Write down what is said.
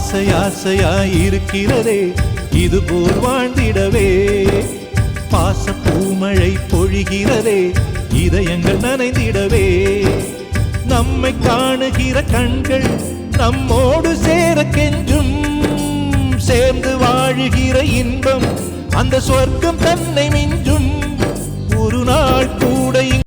ஆசை ஆசையாயிருக்கிறதே இது போல் வாழ்ந்திடவே. பாச பூமழை பொழிகிறதே இதயங்கள் நனைந்திடவே. நம்மை காணுகிற கண்கள் நம்மோடு சேர கெஞ்சும். சேர்ந்து வாழுகிற இன்பம் அந்த சொர்க்கம் தன்னை மிஞ்சும். ஒரு நாள் கூட